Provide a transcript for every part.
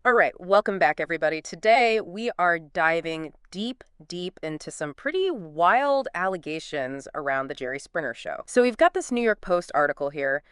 All right, welcome back, everybody. Today, we are diving deep into some pretty wild allegations around the Jerry Springer show. So we've got this New York Post article here,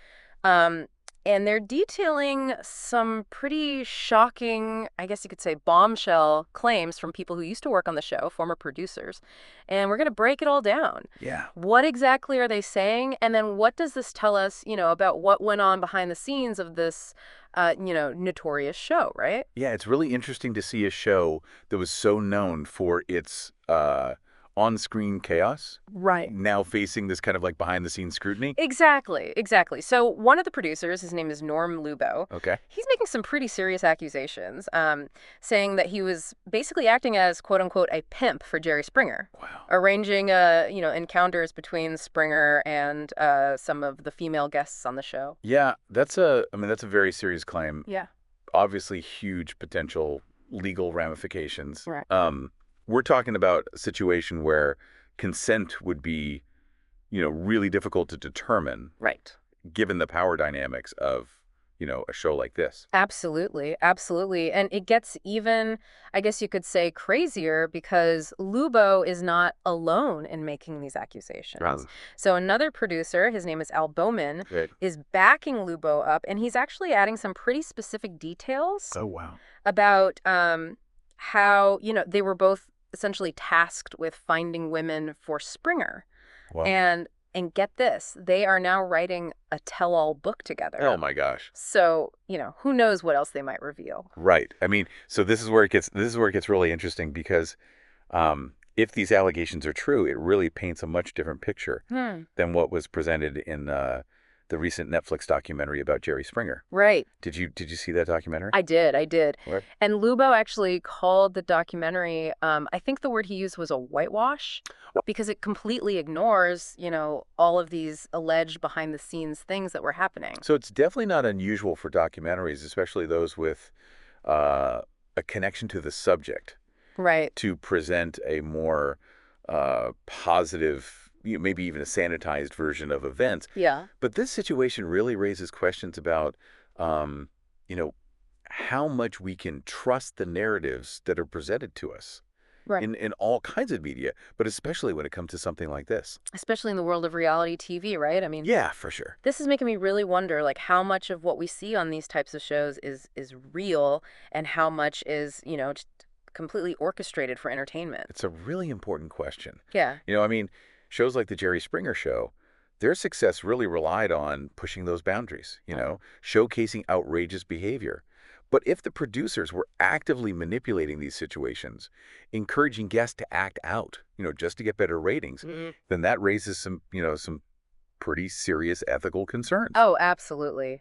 um, and they're detailing some pretty shocking, I guess you could say, bombshell claims from people who used to work on the show, former producers. And we're going to break it all down. Yeah. What exactly are they saying? And then what does this tell us, about what went on behind the scenes of this, notorious show, right? Yeah, it's really interesting to see a show that was so known for its on-screen chaos Right. now facing this kind of like behind-the-scenes scrutiny. Exactly. So one of the producers, his name is Norm Lubow, Okay. he's making some pretty serious accusations, saying that he was basically acting as quote unquote a pimp for Jerry Springer, Wow. arranging encounters between Springer and some of the female guests on the show. Yeah, I mean, that's a very serious claim. Yeah. Obviously huge potential legal ramifications. Right. We're talking about a situation where consent would be, really difficult to determine Right. given the power dynamics of, a show like this. Absolutely. And it gets even, I guess you could say, crazier because Lubo is not alone in making these accusations. Rather. So another producer, his name is Bowman, Right. is backing Lubo up, and he's actually adding some pretty specific details Oh, wow. about how, they were both essentially tasked with finding women for Springer. Wow. And get this, they are now writing a tell-all book together. Oh my gosh. So, who knows what else they might reveal. Right. I mean, so this is where it gets really interesting because if these allegations are true, it really paints a much different picture than what was presented in the recent Netflix documentary about Jerry Springer. Right. Did you see that documentary? I did. Where? And Lubo actually called the documentary, I think the word he used was a whitewash, because it completely ignores, all of these alleged behind the scenes things that were happening. So it's definitely not unusual for documentaries, especially those with a connection to the subject, Right. to present a more positive, maybe even a sanitized version of events. Yeah. But this situation really raises questions about, you know, how much we can trust the narratives that are presented to us Right. in all kinds of media, but especially when it comes to something like this. Especially in the world of reality TV, right? I mean, Yeah, for sure. this is making me really wonder, like, how much of what we see on these types of shows is real and how much is, just completely orchestrated for entertainment. It's a really important question. Yeah. I mean, shows like the Jerry Springer Show, their success really relied on pushing those boundaries, showcasing outrageous behavior. But if the producers were actively manipulating these situations, encouraging guests to act out, just to get better ratings, then that raises some pretty serious ethical concerns. Oh, absolutely.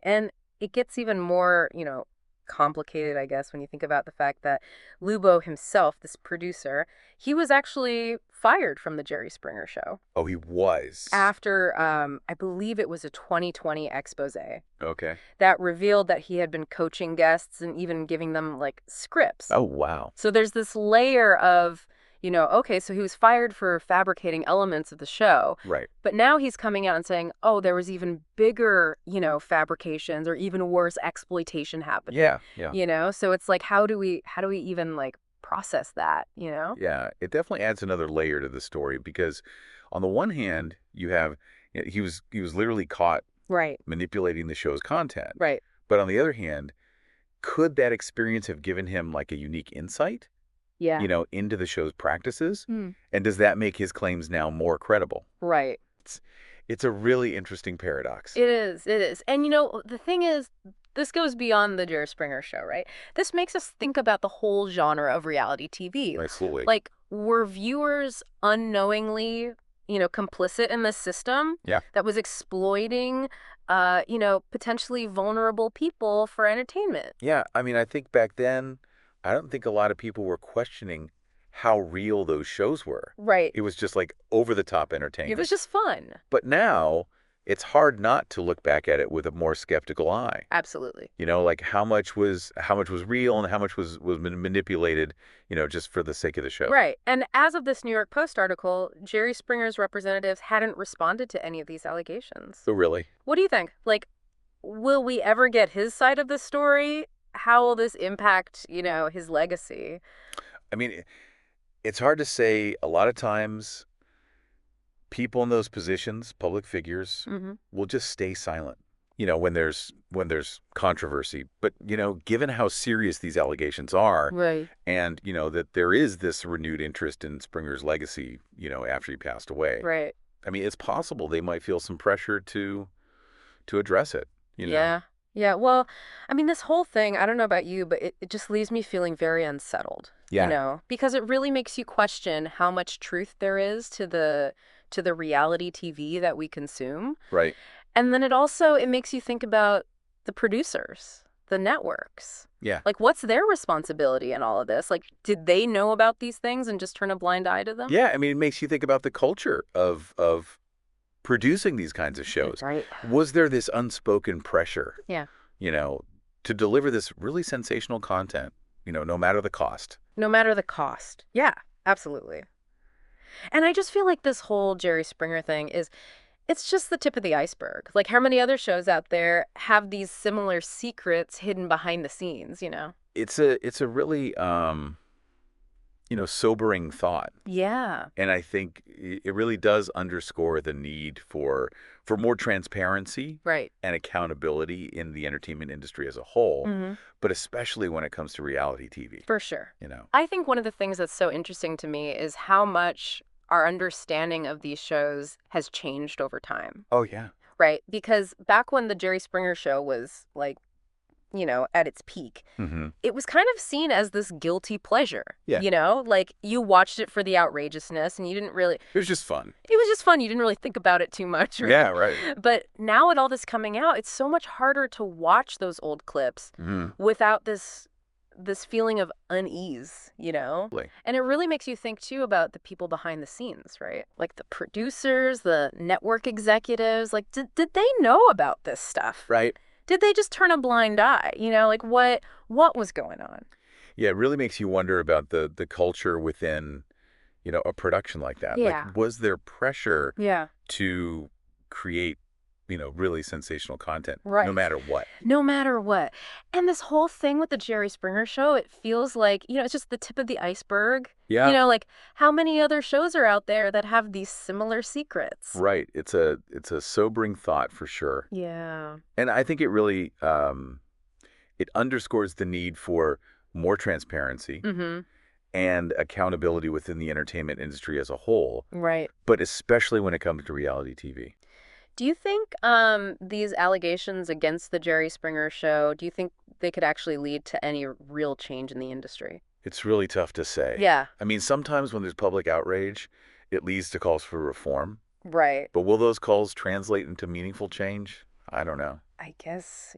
And it gets even more, complicated, I guess, when you think about the fact that Lubo himself, this producer, he was actually fired from the Jerry Springer show Oh, he was. after, I believe it was a 2020 expose Okay. that revealed that he had been coaching guests and even giving them, like, scripts. Oh, wow. So there's this layer of, okay, so he was fired for fabricating elements of the show. Right. But now he's coming out and saying, oh, there was even bigger, fabrications or even worse exploitation happening. Yeah. So it's like, how do we even like process that, Yeah, it definitely adds another layer to the story because on the one hand, you have he was literally caught Right. manipulating the show's content. Right. But on the other hand, could that experience have given him like a unique insight, Yeah. into the show's practices? Hmm. And does that make his claims now more credible? Right. It's a really interesting paradox. It is. And the thing is, this goes beyond the Jerry Springer show, right? This makes us think about the whole genre of reality TV. Absolutely. Like, were viewers unknowingly, complicit in this system Yeah. that was exploiting, potentially vulnerable people for entertainment? Yeah, I mean, I think back then, I don't think a lot of people were questioning how real those shows were. Right. It was just like over-the-top It entertainment. was just fun. But now, it's hard not to look back at it with a more skeptical eye. Absolutely. Like how much was real and how much was manipulated, just for the sake of the show. Right. And as of this New York Post article, Jerry Springer's representatives hadn't responded to any of these allegations. So really? What do you think? Like, will we ever get his side of the story? how will this impact, his legacy? I mean, it's hard to say. A lot of times, people in those positions, public figures, Hmm. will just stay silent, when there's controversy. But, given how serious these allegations are, Right. and, that there is this renewed interest in Springer's legacy, after he passed away, Right. I mean, it's possible they might feel some pressure to address it. Yeah. Yeah. Well, I mean, this whole thing, I don't know about you, but it just leaves me feeling very unsettled, Yeah, because it really makes you question how much truth there is to the reality TV that we consume. right. And then it makes you think about the producers, the networks. Yeah. Like, what's their responsibility in all of this? Like, did they know about these things and just turn a blind eye to them? Yeah, I mean, it makes you think about the culture of producing these kinds of shows. Right. Was there this unspoken pressure, Yeah. you know, to deliver this really sensational content, no matter the cost? No matter the cost. Yeah, absolutely. And I just feel like this whole Jerry Springer thing it's just the tip of the iceberg. Like, how many other shows out there have these similar secrets hidden behind the scenes? It's a really sobering thought. Yeah. And I think it really does underscore the need for more transparency Right. and accountability in the entertainment industry as a whole, Hmm. but especially when it comes to reality TV, For sure. you know. I think one of the things that's so interesting to me is how much our understanding of these shows has changed over time, Oh yeah. right? Because back when the Jerry Springer show was like, at its peak, Hmm. it was kind of seen as this guilty pleasure, Yeah. Like, you watched it for the outrageousness and you didn't really, It was just fun. it was just fun. You didn't really think about it too much, right? Yeah, right. But now with all this coming out, it's so much harder to watch those old clips Hmm. without this feeling of unease. Like, And it really makes you think too about the people behind the scenes, right? Like the producers, the network executives, like did they know about this stuff? right. Did they just turn a blind eye? Like what was going on? Yeah, it really makes you wonder about the culture within, a production like that. Like, Yeah. was there pressure Yeah. to create, really sensational content, no Right. matter what? No matter what. And this whole thing with the Jerry Springer show, it feels like, it's just the tip of the iceberg. Yeah. Like how many other shows are out there that have these similar secrets? Right. It's a sobering thought for sure. Yeah. And I think it really it underscores the need for more transparency Mm-hmm. and accountability within the entertainment industry as a whole, Right. but especially when it comes to reality TV. Do you think these allegations against the Jerry Springer show, do you think they could actually lead to any real change in the industry? It's really tough to say. Yeah. I mean, sometimes when there's public outrage, it leads to calls for reform. Right. But will those calls translate into meaningful change? I don't know. I guess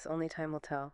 only time will tell.